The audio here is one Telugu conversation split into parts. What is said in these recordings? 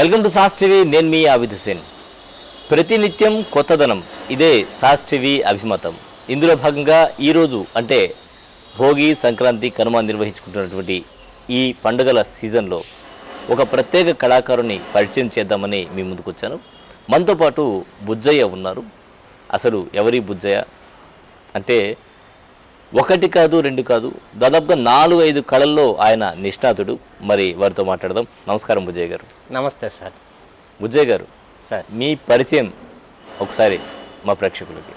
Welcome to sauce TV. నేను మీ ఆబిద్ హుసేన్. ప్రతినిత్యం కొత్తదనం, ఇదే సాస్ టీవీ అభిమతం. ఇందులో భాగంగా ఈరోజు అంటే భోగి, సంక్రాంతి, కనుమ నిర్వహించుకుంటున్నటువంటి ఈ పండుగల సీజన్లో ఒక ప్రత్యేక కళాకారుని పరిచయం చేద్దామని మీ ముందుకు వచ్చాను. మనతో పాటు బుజ్జయ్య ఉన్నారు. అసలు ఎవరి బుజ్జయ్య అంటే ఒకటి కాదు, రెండు కాదు, దాదాపుగా 4-5 కళల్లో ఆయన నిష్ణాతుడు. మరి వారితో మాట్లాడదాం. నమస్కారం బుజ్జయ్య గారు. నమస్తే సార్. బుజ్జయ్య గారు, సార్ మీ పరిచయం ఒకసారి మా ప్రేక్షకులకి.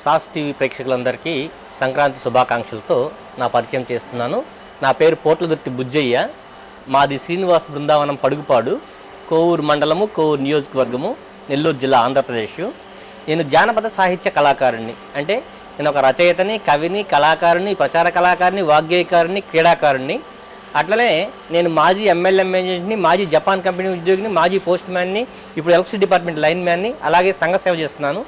సాస్ టీవీ ప్రేక్షకులందరికీ సంక్రాంతి శుభాకాంక్షలతో నా పరిచయం చేస్తున్నాను. నా పేరు పోట్లదుర్తి బుజ్జయ్య. మాది శ్రీనివాస్ బృందావనం పడుగుపాడు, కోవూరు మండలము, కోవూరు నియోజకవర్గము, నెల్లూరు జిల్లా, ఆంధ్రప్రదేశ్. నేను జానపద సాహిత్య కళాకారుణ్ణి. అంటే నేను ఒక రచయితని, కవిని, కళాకారుని, ప్రచార కళాకారుని, వాగ్గేయకారుని, క్రీడాకారుణ్ణి. అట్లనే నేను మాజీ ఎమ్మెల్యే మేనేజర్ని, మాజీ జపాన్ కంపెనీ ఉద్యోగిని, మాజీ పోస్ట్ మ్యాన్ని, ఇప్పుడు ఎలక్ట్రిసిటీ డిపార్ట్మెంట్ లైన్ మ్యాన్ని, అలాగే సంఘ సేవ చేస్తున్నాను.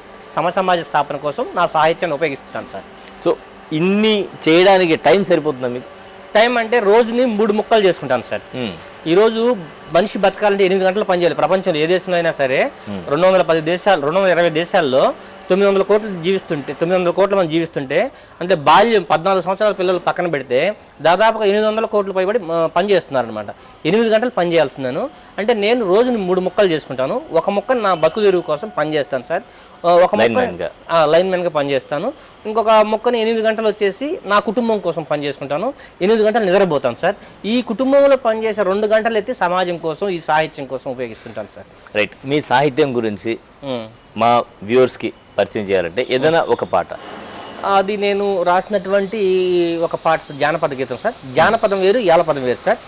సమాజ స్థాపన కోసం నా సాహిత్యాన్ని ఉపయోగిస్తున్నాను సార్. సో ఇన్ని చేయడానికి టైం సరిపోతుందా మీకు? టైం అంటే రోజుని 3 ముక్కలు చేసుకుంటాను సార్. ఈరోజు మనిషి బతకాలంటే 8 గంటలు పనిచేయాలి. ప్రపంచంలో ఏ దేశంలో అయినా సరే 220 దేశాల్లో 900 కోట్లు జీవిస్తుంటే, 900 కోట్ల మంది జీవిస్తుంటే, అంటే బాల్యం 14 సంవత్సరాల పిల్లలు పక్కన పెడితే దాదాపుగా 800 కోట్లు పైబడి పని చేస్తున్నారు అనమాట. 8 గంటలు పని చేయాల్సిందాను. అంటే నేను రోజుని 3 ముక్కలు చేసుకుంటాను. ఒక ముక్క నా బతుకు తెరువు కోసం పని చేస్తాను సార్. ఒక ముక్క లైన్ మ్యాన్గా పనిచేస్తాను. ఇంకొక ముక్కని 8 గంటలు వచ్చేసి నా కుటుంబం కోసం పని చేసుకుంటాను. 8 గంటలు నిద్రపోతాను సార్. ఈ కుటుంబంలో పనిచేసే 2 గంటలు ఎత్తి సమాజం కోసం, ఈ సాహిత్యం కోసం ఉపయోగిస్తుంటాను సార్. రైట్. మీ సాహిత్యం గురించి మా వ్యూవర్స్కి పరిచయం చేయాలంటే ఏదైనా ఒక పాట. అది నేను రాసినటువంటి ఒక పాట జానపద గీతం సార్. జానపదం వేరు, యాలపదం వేరు సార్.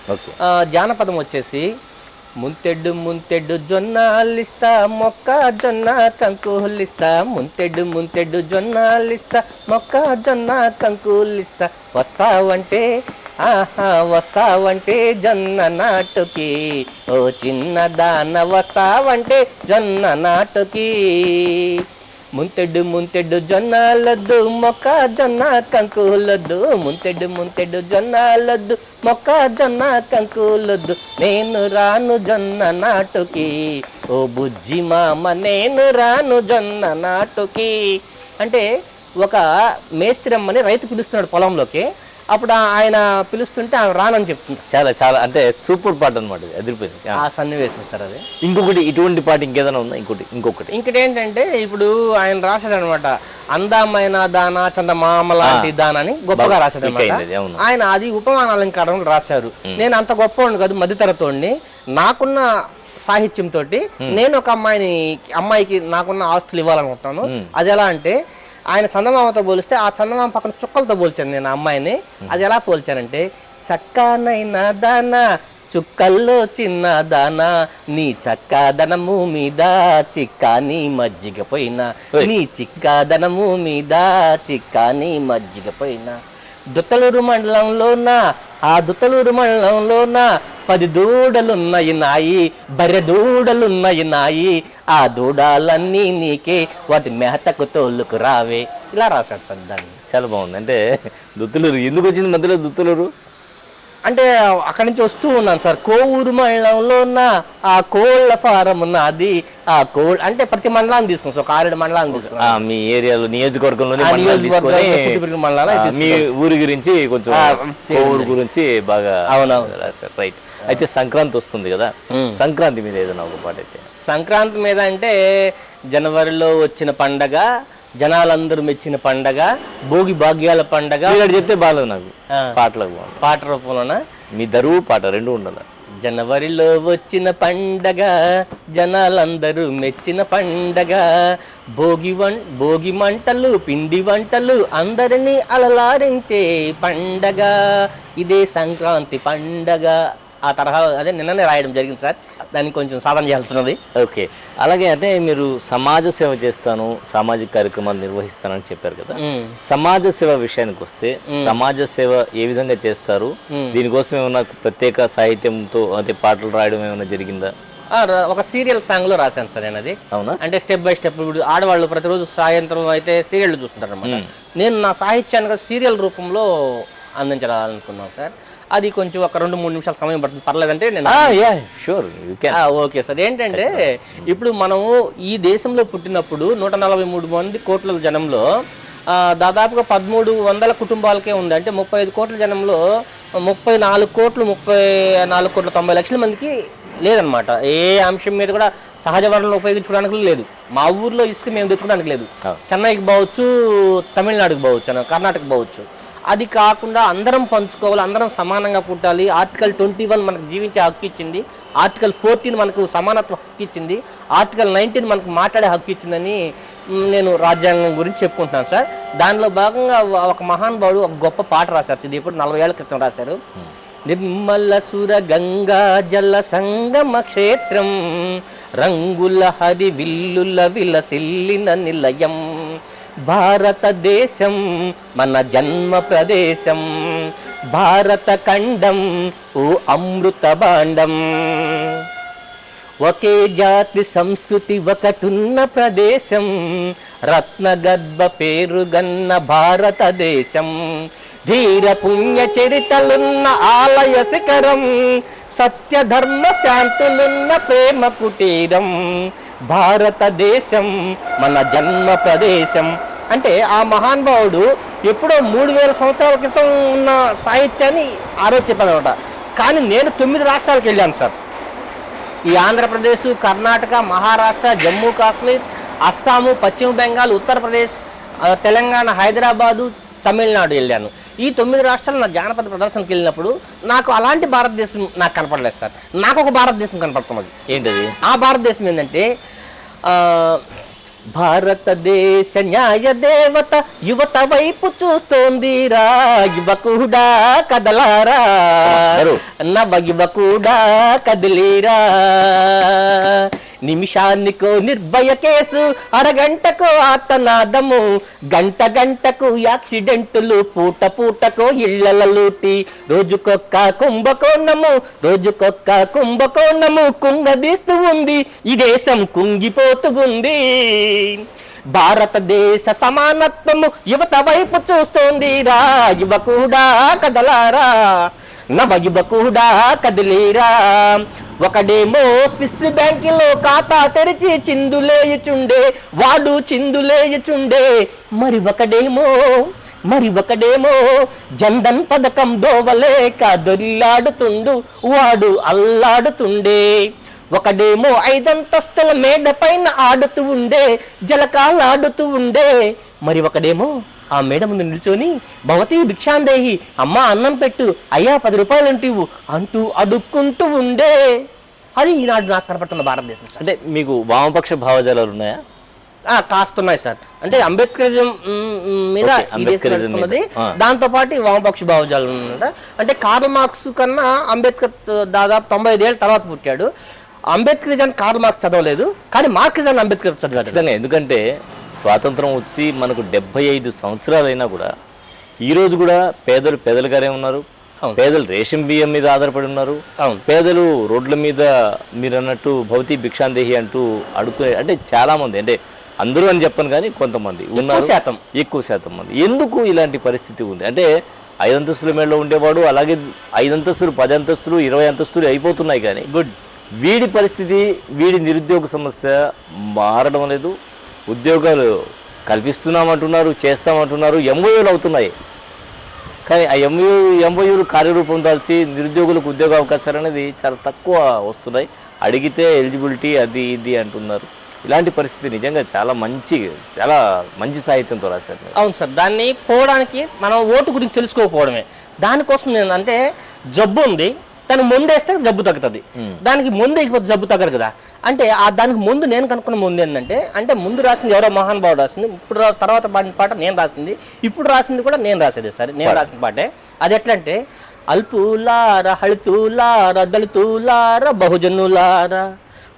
జానపదం వచ్చేసి ముంతెడ్డు ముంతెడ్డు జొన్నాలిస్తా, మొక్క జొన్న కంకులిస్తా, ముంతెడ్డు జొన్నాలిస్తా, మొక్క జొన్న కంకులిస్తా, వస్తావంటే వస్తావంటే జొన్న నాటుకి, ఓ చిన్న దాన వస్తావంటే జొన్న నాటుకి, ముంతెడ్డు జొన్నలద్దు, మొక్క జొన్న కంకులద్దు, ముంతెడ్డు జొన్నలద్దు, మొక్క జొన్న కంకులద్దు, నేను రాను జొన్న నాటుకి, ఓ బుజ్జి మామ నేను రాను జొన్న నాటుకి. అంటే ఒక మేస్త్రమ్మని రైతు పిలుస్తున్నాడు పొలంలోకి. అప్పుడు ఆయన పిలుస్తుంటే ఆమె రానని చెప్తుంది. చాలా చాలా అంటే సూపర్ పాట అనమాట. ఎదిరిపోయింది ఆ సన్నివేశం సార్ అది. ఇంకొకటి ఇటువంటి పాట ఇంకేదైనా ఉందా? ఇంకొకటి ఏంటంటే ఇప్పుడు ఆయన రాశాడు అనమాట, అందమైన దాన చందమామ లాంటి దాన అని గొప్పగా రాశాడు అనమాట. ఆయన అది ఉపమానాలంకారంలో రాశారు. నేను అంత గొప్పవాడిని కాదు, మధ్యతరతోడిని. నాకున్న సాహిత్యంతో నేను ఒక అమ్మాయికి నాకున్న ఆస్తులు ఇవ్వాలనుకుంటున్నాను. అది ఎలా అంటే, ఆయన చందమామతో పోలిస్తే ఆ చందమామ పక్కన చుక్కలతో పోల్చాను నేను అమ్మాయిని. అది ఎలా పోల్చానంటే, చక్కనైన దాన చుక్కల్లో చిన్న దాన, నీ చక్కదనము మీద చిక్కాని మజ్జిగ పోయినా, నీ చిక్కదనము మీద చిక్కాని మజ్జిగ పోయినా, దుత్తలూరు మండలంలోన, ఆ దుత్తలూరు మండలంలోన 10 దూడలున్నాయి నాయి, బర్రె దూడలున్నాయి నాయి, ఆ దూడాలన్నీ నీకే, వాటి మేతకు తోలుకు రావే. ఇలా రాశాడు సార్ దాన్ని. చాలా బాగుంది. అంటే దుత్తులూరు ఎందుకు వచ్చింది మధ్యలో? దుత్తులూరు అంటే అక్కడి నుంచి వస్తూ ఉన్నాను సార్. కోవూరు మండలంలోన ఆ కోళ్ళ ఫారం ఉన్నది. ఆ కోళ్ళ అంటే ప్రతి మండలాన్ని తీసుకున్నాం, ఒక 6 మండలాన్ని తీసుకున్నాం. మీ ఏరియాలో నియోజకవర్గంలో మీ ఊరి గురించి కొంచెం ఊరు గురించి బాగా. అవునవును సార్. రైట్. అయితే సంక్రాంతి వస్తుంది కదా, సంక్రాంతి మీద ఏదైనా ఒక పాట అయితే. సంక్రాంతి మీద అంటే, జనవరిలో వచ్చిన పండగ, జనాలందరూ మెచ్చిన పండగ, భోగి భాగ్యాల పండగ చెప్తే బాగాలేదు నాకు. పాట రూపంలోన మీ దరువు పాట 2 ఉండాలి. జనవరిలో వచ్చిన పండగ, జనాలందరూ మెచ్చిన పండగ, భోగి మంటలు, పిండి వంటలు, అందరినీ అలలారించే పండగ, ఇదే సంక్రాంతి పండగ. ఆ తరహా అదే నిన్ననే రాయడం జరిగింది సార్. దానికి కొంచెం సాధన చేయాల్సినది. ఓకే. అలాగే అంటే మీరు సమాజ సేవ చేస్తాను, సామాజిక కార్యక్రమాలు నిర్వహిస్తానని చెప్పారు కదా. సమాజ సేవ విషయానికి వస్తే, సమాజ సేవ ఏ విధంగా చేస్తారు? దీనికోసం ఏమైనా ప్రత్యేక సాహిత్యంతో అంటే పాటలు రాయడం ఏమైనా జరిగిందా? ఒక సీరియల్ సాంగ్ లో రాశాను సార్ నేను. అది అవునా? అంటే స్టెప్ బై స్టెప్. ఇప్పుడు ఆడవాళ్ళు ప్రతిరోజు సాయంత్రం అయితే సీరియల్ చూస్తుంటారు అనమాట. నేను నా సాహిత్యాన్ని సీరియల్ రూపంలో అందించాలనుకున్నాను సార్. అది కొంచెం ఒక 2-3 నిమిషాల సమయం పడుతుంది, పర్లేదంటే నేను షూర్ ఓకే సార్. ఏంటంటే ఇప్పుడు మనము ఈ దేశంలో పుట్టినప్పుడు 143 మంది కోట్ల జనంలో దాదాపుగా 1300 కుటుంబాలకే ఉంది. అంటే 35 కోట్ల జనంలో 34 కోట్లు 90 లక్షల మందికి లేదనమాట. ఏ అంశం మీద కూడా సహజ వనరులను ఉపయోగించుకోవడానికి లేదు. మా ఊర్లో ఇసుక మేము తెచ్చుకోవడానికి లేదు. చెన్నైకి పోవచ్చు, తమిళనాడుకి పోవచ్చు, కర్ణాటక పోవచ్చు. అది కాకుండా అందరం పంచుకోవాలి, అందరం సమానంగా పుట్టాలి. ఆర్టికల్ 21 మనకు జీవించే హక్కు ఇచ్చింది, ఆర్టికల్ 14 మనకు సమానత్వ హక్కు ఇచ్చింది, ఆర్టికల్ 19 మనకు మాట్లాడే హక్కు ఇచ్చిందని నేను రాజ్యాంగం గురించి చెప్పుకుంటున్నాను సార్. దానిలో భాగంగా ఒక మహానుభావుడు ఒక గొప్ప పాట రాశారు. ఇది ఇప్పుడు 40 ఏళ్ల క్రితం రాశారు. నిర్మల సుర గంగా జల సంగమ క్షేత్రం, రంగుల హరి విల్లుల విలసిల్లిన నిలయం, భారతదేశం మన జన్మ ప్రదేశం, భారత ఖండం ఓ అమృత భాండం, ఒకే జాతి సంస్కృతి ఒకటున్న ప్రదేశం, రత్నగర్భ పేరుగన్న భారతదేశం, ధీర పుణ్య చరితలున్న ఆలయ శిఖరం, సత్య ధర్మ శాంతులున్న ప్రేమ కుటీరం, భారతదేశం మన జన్మ ప్రదేశం. అంటే ఆ మహానుభావుడు ఎప్పుడో 3000 సంవత్సరాల క్రితం ఉన్న సాహిత్యాన్ని చెప్పానమాట. కానీ నేను 9 రాష్ట్రాలకు వెళ్ళాను సార్. ఈ ఆంధ్రప్రదేశ్, కర్ణాటక, మహారాష్ట్ర, జమ్మూ కాశ్మీర్, అస్సాము, పశ్చిమ బెంగాల్, ఉత్తరప్రదేశ్, తెలంగాణ, హైదరాబాదు, తమిళనాడు వెళ్ళాను. ఈ 9 రాష్ట్రాలు నా జానపద ప్రదర్శనకి వెళ్ళినప్పుడు నాకు అలాంటి భారతదేశం నాకు కనపడలేదు సార్. నాకు ఒక భారతదేశం కనపడుతున్నది. ఏంటది? ఆ భారతదేశం ఏంటంటే భారతదేశ న్యాయ దేవత యువత వైపు చూస్తోందిరా, యువకుడా కదలారా, నవ యువకుడా కదిలీరా, నిమిషానికో నిర్భయ కేసు, అరగంటకో ఆర్తనాదము, గంట గంటకు యాక్సిడెంటులు, పూట పూటకో ఇళ్లల లూటి, రోజుకొక్క కుంభకోణము, రోజుకొక్క కుంభకోణము కుంగదీస్తూ ఉంది, ఈ దేశం కుంగిపోతూ ఉంది. భారతదేశ సమానత్వము యువత వైపు చూస్తోందిరా, యువకుడా కదలారా, నవ యువకుడా కదిలీరా. ఒకడేమో స్విస్ బ్యాంకులో ఖాతా తెరిచి చిందులేయుచుండే, వాడు చిందులేయుచుండే, మరి ఒకడేమో జన్ధన్ పథకం దోవలేక దొల్లాడుతుండు, వాడు అల్లాడుతుండే. ఒకడేమో 5 అంతస్తుల మేడ పైన ఆడుతూ ఉండే, జలకాలాడుతూ ఉండే, మరి ఒకడేమో ఆ మేడ ముందు నిల్చొని భవతి భిక్షాందేహి, అమ్మా అన్నం పెట్టు, అయ్యా 10 రూపాయలు అంటూ అడుక్కుంటూ ఉండే. అది ఈనాడు నాకు కనపడుతున్న భారతదేశం. అంటే మీకు వామపక్ష భావజాలాలు ఉన్నాయా? కాస్తున్నాయి సార్. అంటే అంబేద్కరిజం మీద నడుస్తున్నది, దాంతో పాటు వామపక్ష భావజాలం ఉన్నట. అంటే కార్ల్ మార్క్స్ కన్నా అంబేద్కర్ దాదాపు 95 ఏళ్ళ తర్వాత పుట్టాడు. అంబేద్కరిజాన్ని కార్ల్ మార్క్స్ చదవలేదు, కానీ మార్క్సిజాన్ని అంబేద్కర్ చదివాడు. ఎందుకంటే స్వాతంత్రం వచ్చి మనకు 75 సంవత్సరాలైనా కూడా ఈరోజు కూడా పేదలు పేదలుగానే ఉన్నారు. పేదలు రేషన్ బియ్యం మీద ఆధారపడి ఉన్నారు. పేదలు రోడ్ల మీద మీరు అన్నట్టు భౌతి భిక్షాందేహి అంటూ అడుగుతున్నారు. అంటే చాలా మంది, అంటే అందరూ అని చెప్పను కానీ కొంతమంది ఉన్నారు, ఎక్కువ శాతం మంది. ఎందుకు ఇలాంటి పరిస్థితి ఉంది? అంటే 5 అంతస్తుల మేడలో ఉండేవాడు అలాగే 5 అంతస్తులు 10 అంతస్తులు 20 అంతస్తులు అయిపోతున్నాయి. కానీ వీడి పరిస్థితి, వీడి నిరుద్యోగ సమస్య మారడం లేదు. ఉద్యోగాలు కల్పిస్తున్నామంటున్నారు, చేస్తామంటున్నారు, ఎంఓయూలు అవుతున్నాయి. కానీ ఆ ఎంఓయూలు కార్యరూపం దాల్చి నిరుద్యోగులకు ఉద్యోగ అవకాశాలు అనేది చాలా తక్కువ వస్తున్నాయి. అడిగితే ఎలిజిబిలిటీ అది ఇది అంటున్నారు. ఇలాంటి పరిస్థితి నిజంగా చాలా మంచి సాహిత్యంతో రాశారు. అవును సార్. దాన్ని పోవడానికి మనం ఓటు గురించి తెలుసుకోకపోవడమే. దానికోసం నేను అంటే జబ్బు ఉంది, దానికి ముందేస్తే జబ్బు తగ్గుతుంది, దానికి ముందు వేయకపోతే జబ్బు తగ్గదు కదా. అంటే దానికి ముందు నేను కనుక్కున్న ముందు ఏంటంటే, అంటే ముందు రాసింది ఎవరో మహానుభావుడు రాసింది, ఇప్పుడు తర్వాత పాడిన పాట నేను రాసింది, ఇప్పుడు రాసింది కూడా నేను రాసేది సరే, నేను రాసిన పాటే. అది ఎట్లంటే, అల్పులార హళితులార దళితులార బహుజనులారా,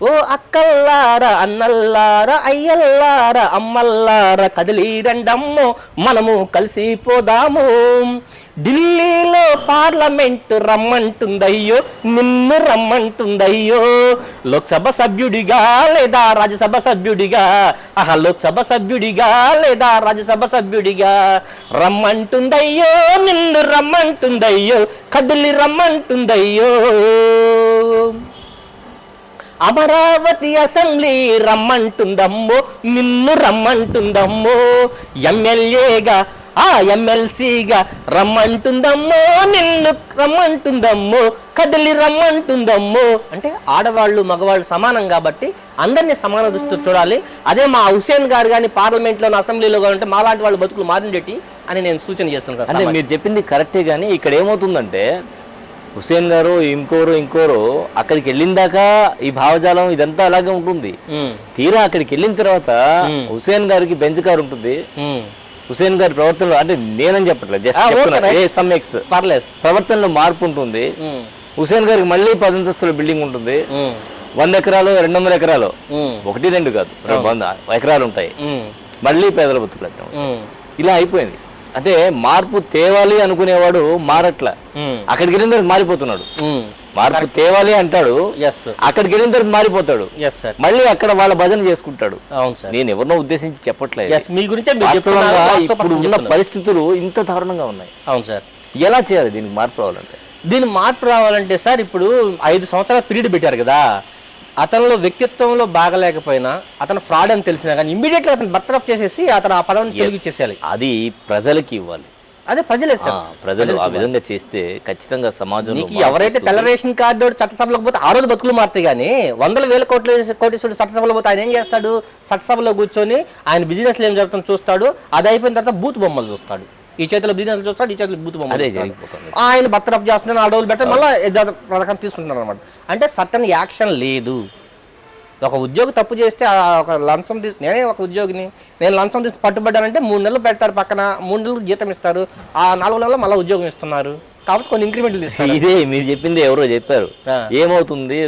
ఓ అక్కల్లార అన్నల్లార అయ్యల్లార అమ్మల్లార కదిలి రండమ్మో మనము కలిసిపోదాము, ఢిల్లీలో పార్లమెంట్ రమ్మంటుందయ్యో, నిన్ను రమ్మంటుందయ్యో. లోక్సభ సభ్యుడిగా లేదా రాజ్యసభ సభ్యుడిగా, లోక్సభ సభ్యుడిగా లేదా రాజ్యసభ సభ్యుడిగా రమ్మంటుందయ్యో, నిన్ను రమ్మంటుందయ్యో, కదిలి రమ్మంటుందయ్యో. అమరావతి అసెంబ్లీ రమ్మంటుందమ్మో, నిన్ను రమ్మంటుందమ్మో. ఎమ్మెల్యేగా ఎమ్మెల్సీగా రమ్మంటుందమ్మో, నిన్ను రమ్మంటుందమ్మో, కదిలి రమ్మంటుందమ్మో. అంటే ఆడవాళ్ళు మగవాళ్ళు సమానం కాబట్టి అందరినీ సమాన దృష్టితో చూడాలి. అదే మా హుసేన్ గారు కానీ పార్లమెంట్లో అసెంబ్లీలో కానీ ఉంటే మాలాంటి వాళ్ళు బతుకులు మారిండేటి అని నేను సూచన చేస్తాను సార్. అంటే మీరు చెప్పింది కరెక్టే, కానీ ఇక్కడ ఏమవుతుందంటే హుసేన్ గారు ఇంకోరు అక్కడికి వెళ్ళిన దాకా ఈ భావజాలం ఇదంతా అలాగే ఉంటుంది. తీరా అక్కడికి వెళ్ళిన తర్వాత హుసేన్ గారికి బెంచ్ కారు ఉంటుంది. హుసేన్ గారి ప్రవర్తనలో, అంటే నేనని చెప్పట్లేదు, జస్ట్ పర్లేదు, ప్రవర్తనలో మార్పు ఉంటుంది. హుసేన్ గారికి మళ్ళీ 10 అంతస్తుల బిల్డింగ్ ఉంటుంది. 100 ఎకరాలు 200 ఎకరాలు, 1-2 కాదు, 100 ఎకరాలు ఉంటాయి. మళ్ళీ పేదల బతుకులు ఇలా అయిపోయింది. అంటే మార్పు తేవాలి అనుకునేవాడు మారట్లా, అక్కడికి వెళ్ళిన తర్వాత మారిపోతున్నాడు. మార్పు తేవాలి అంటాడు, అక్కడికి వెళ్ళిన తర్వాత మారిపోతాడు, మళ్ళీ అక్కడ వాళ్ళ భజన చేసుకుంటాడు. నేను ఎవరినో ఉద్దేశించి చెప్పట్లేదు, మీ గురించి ఇప్పుడు ఉన్న పరిస్థితులు ఇంత దారుణంగా ఉన్నాయి. అవును సార్. ఎలా చేయాలి దీనికి మార్పు రావాలంటే? దీని మార్పు రావాలంటే సార్, ఇప్పుడు 5 సంవత్సరాల పీరియడ్ పెట్టారు కదా, అతనిలో వ్యక్తిత్వంలో బాగలేకపోయినా, అతను ఫ్రాడ్ అని తెలిసినా కానీ ఇమ్మీడియట్గా అతను బర్తరఫ్ చేసేసి అతను ఆ పదవిని తొలగించేసేయాలి. అది ప్రజలకి ఇవ్వాలి. అదే ప్రజలే సార్, ప్రజలు ఆ విధంగా చేస్తే ఖచ్చితంగా సమాజంలో ఎవరైతే తెల్ల రేషన్ కార్డు చట్టసభలోకి పోతే ఆ రోజు బతుకులు మారుతాయి. కానీ 100,000 కోటీశ్వరుడు చట్టసభలో పోతే ఆయన ఏం చేస్తాడు? చట్టసభలో కూర్చొని ఆయన బిజినెస్లో ఏం జరుగుతుందో చూస్తాడు. అది అయిపోయిన తర్వాత బూత్ బొమ్మలు చూస్తాడు. ఈ చేతిలో బిజినెస్ చూస్తాడు, ఈ చేతిలో బూత్ బొమ్మలు. ఆయన బర్తరఫ్ చేస్తున్నాడు, 6 రోజులు బెటర్, మళ్ళీ పథకం తీసుకుంటున్నారు అనమాట. అంటే సర్టన్ యాక్షన్ లేదు. ఒక ఉద్యోగి తప్పు చేస్తే ఒక లంచం నేనే ఒక ఉద్యోగిని, నేను లంచం తీసి పట్టుబడ్డానంటే 3 నెలలు పెడతారు, పక్కన 3 నెలలు జీతం ఇస్తారు, ఆ 4 నెలలు మళ్ళీ ఉద్యోగం ఇస్తున్నారు. కాబట్టి కొన్ని ఇంక్రిమెంట్లు ఇస్తారు. ఇదే మీరు చెప్పింది ఎవరో చెప్పారు. ఏమవుతుంది,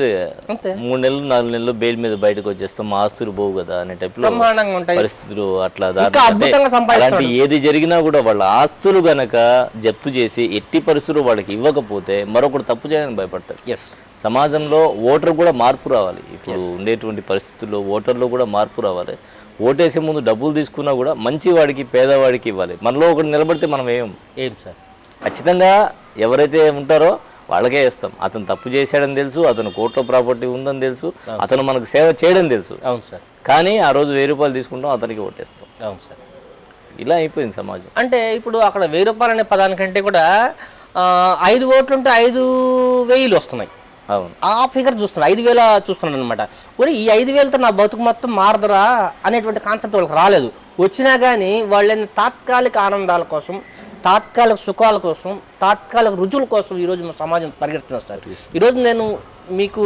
3 నెలలు 4 నెలలు బెయిల్ మీద బయటకు వచ్చేస్తాం, మా ఆస్తులు పోవు కదా అనే టైప్ లో పరిస్థితులు. అట్లా అలాంటి ఏది జరిగినా కూడా వాళ్ళ ఆస్తులు గనక జప్తు చేసి ఎట్టి పరిస్థితులు వాళ్ళకి ఇవ్వకపోతే మరొకటి తప్పు చేయాలని భయపడతారు. సమాజంలో ఓటర్ కూడా మార్పు రావాలి. ఇప్పుడు ఉండేటువంటి పరిస్థితుల్లో ఓటర్లో కూడా మార్పు రావాలి. ఓటేసే ముందు డబ్బులు తీసుకున్నా కూడా మంచి వాడికి పేదవాడికి ఇవ్వాలి. మనలో ఒకటి నిలబడితే మనం ఏం సార్ ఖచ్చితంగా ఎవరైతే ఉంటారో వాళ్ళకే వేస్తాం. అతను తప్పు చేశాడని తెలుసు, అతను కోర్టులో ప్రాపర్టీ ఉందని తెలుసు, అతను మనకు సేవ చేయడం తెలుసు. అవును సార్. కానీ ఆ రోజు 1000 రూపాయలు తీసుకుంటాం, అతనికి ఓటేస్తాం. అవును సార్. ఇలా అయిపోయింది సమాజం. అంటే ఇప్పుడు అక్కడ 1000 రూపాయలు అనే పదానికంటే కూడా 5 ఓట్లు ఉంటే 5,000 వస్తున్నాయి. అవును, ఆ ఫిగర్ చూస్తున్నాడు, 5,000 చూస్తున్నాడు అనమాట. మరి ఈ 5,000తో నా బతుకు మొత్తం మారదురా అనేటువంటి కాన్సెప్ట్ వాళ్ళకి రాలేదు. వచ్చినా కానీ వాళ్ళని తాత్కాలిక ఆనందాల కోసం, తాత్కాలిక సుఖాల కోసం, తాత్కాలిక రుచుల కోసం ఈరోజు సమాజం పరిగెడుతున్నారు సార్. ఈరోజు నేను మీకు